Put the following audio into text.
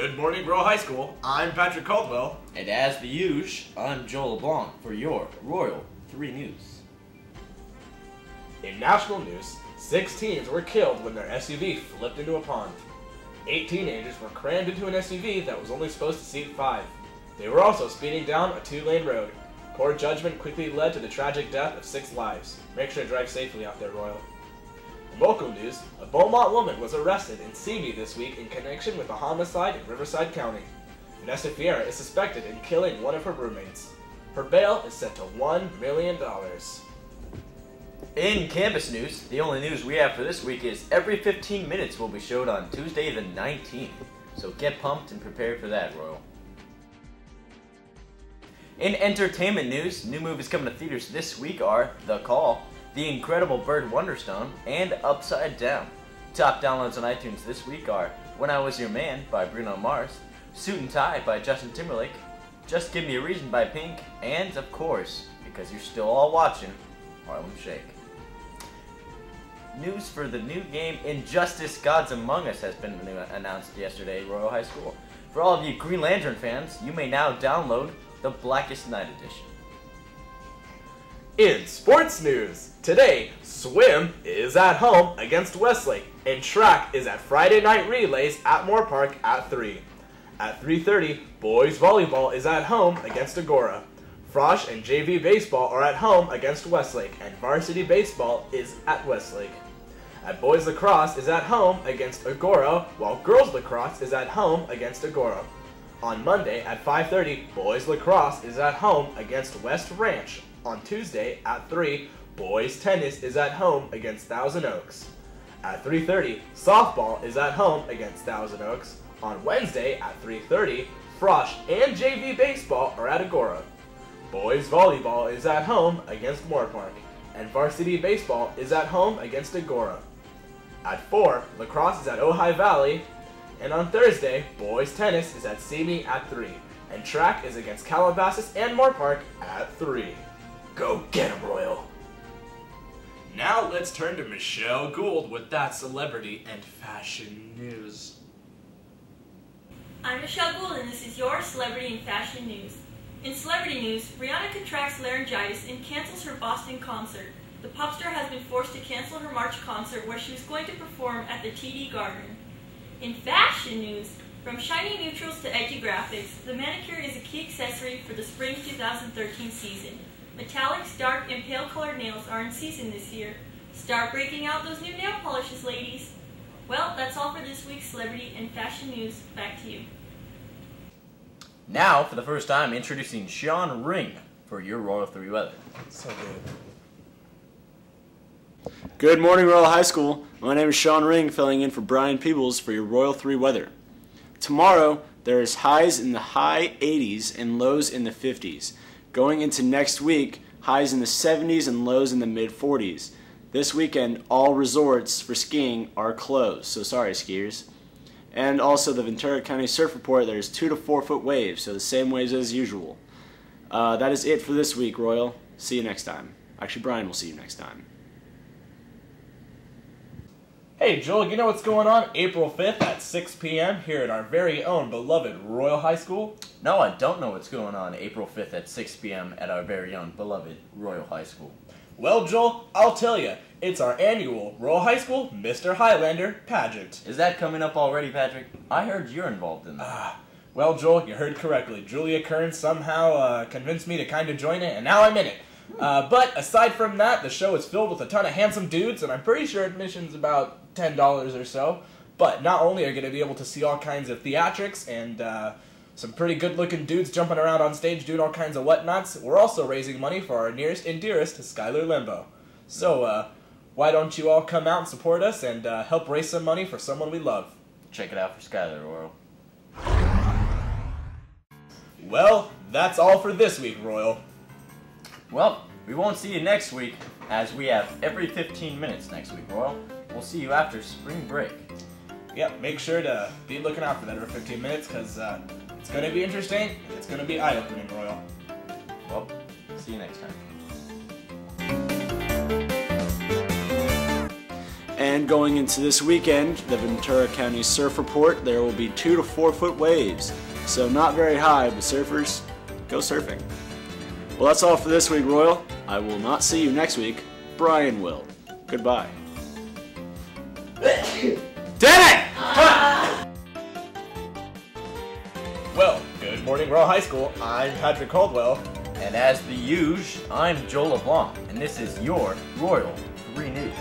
Good morning, Royal High School. I'm Patrick Caldwell. And as the usual, I'm Joel LeBlanc for your Royal 3 News. In national news, 6 teens were killed when their SUV flipped into a pond. 8 teenagers were crammed into an SUV that was only supposed to seat 5. They were also speeding down a 2-lane road. Poor judgment quickly led to the tragic death of 6 lives. Make sure to drive safely out there, Royal. In local news, a Beaumont woman was arrested in Simi this week in connection with a homicide in Riverside County. Vanessa Fiera is suspected in killing one of her roommates. Her bail is set to $1 million. In campus news, the only news we have for this week is every 15 minutes will be showed on Tuesday the 19th. So get pumped and prepared for that, Royal. In entertainment news, new movies coming to theaters this week are The Call, The Incredible Bird Wonderstone, and Upside Down. Top downloads on iTunes this week are When I Was Your Man by Bruno Mars, Suit and Tie by Justin Timberlake, Just Give Me a Reason by Pink, and of course, because you're still all watching, Harlem Shake. News for the new game Injustice Gods Among Us has been announced yesterday at Royal High School. For all of you Green Lantern fans, you may now download the Blackest Night Edition. In sports news, today, swim is at home against Westlake, and track is at Friday night relays at Moore Park at 3. At 3:30, boys volleyball is at home against Agora. Frosh and JV baseball are at home against Westlake, and varsity baseball is at Westlake. At boys lacrosse is at home against Agora, while girls lacrosse is at home against Agora. On Monday at 5:30, boys lacrosse is at home against West Ranch. On Tuesday at 3, boys tennis is at home against Thousand Oaks. At 3:30, softball is at home against Thousand Oaks. On Wednesday at 3:30, Frosh and JV baseball are at Agora. Boys volleyball is at home against Moore Park, and varsity baseball is at home against Agora. At 4, lacrosse is at Ojai Valley, and on Thursday, boys tennis is at Simi at 3, and track is against Calabasas and Moore Park at 3. Go get 'em, Royal! Now let's turn to Michelle Gould with that celebrity and fashion news. I'm Michelle Gould, and this is your celebrity and fashion news. In celebrity news, Rihanna contracts laryngitis and cancels her Boston concert. The pop star has been forced to cancel her March concert where she was going to perform at the TD Garden. In fashion news, from shiny neutrals to edgy graphics, the manicure is a key accessory for the spring 2013 season. Metallics, dark, and pale-colored nails are in season this year. Start breaking out those new nail polishes, ladies. Well, that's all for this week's celebrity and fashion news. Back to you. Now, for the first time, introducing Sean Ring for your Royal 3 weather. So good. Good morning, Royal High School. My name is Sean Ring, filling in for Brian Peebles for your Royal 3 weather. Tomorrow, there is highs in the high 80s and lows in the 50s. Going into next week, highs in the 70s and lows in the mid-40s. This weekend, all resorts for skiing are closed, so sorry, skiers. And also the Ventura County Surf Report, there's 2 to 4 foot waves, so the same waves as usual. That is it for this week, Royal. See you next time. Actually, Brian will see you next time. Hey Joel, you know what's going on April 5th at 6 p.m. here at our very own beloved Royal High School? No, I don't know what's going on April 5th at 6 p.m. at our very own beloved Royal High School. Well, Joel, I'll tell you, it's our annual Royal High School Mr. Highlander Pageant. Is that coming up already, Patrick? I heard you're involved in that. Well, Joel, you heard correctly. Julia Kern somehow convinced me to kind of join it, and now I'm in it. But aside from that, the show is filled with a ton of handsome dudes, and I'm pretty sure admission's about $10 or so. But not only are you going to be able to see all kinds of theatrics and some pretty good-looking dudes jumping around on stage doing all kinds of whatnots, we're also raising money for our nearest and dearest, Skylar Limbo. So, why don't you all come out and support us and help raise some money for someone we love? Check it out for Skylar, Royal. Well, that's all for this week, Royal. Well, we won't see you next week, as we have every 15 minutes next week, Royal. We'll see you after spring break. Yep, make sure to be looking out for that every 15 minutes, because it's going to be interesting, and it's going to be eye-opening, Royal. Well, see you next time. And going into this weekend, the Ventura County Surf Report, there will be 2 to 4 foot waves. So not very high, but surfers, go surfing. Well, that's all for this week, Royal. I will not see you next week. Brian will. Goodbye. Damn it! Well, good morning, Royal High School. I'm Patrick Caldwell. And as the usual, I'm Joel LeBlanc, and this is your Royal 3 News.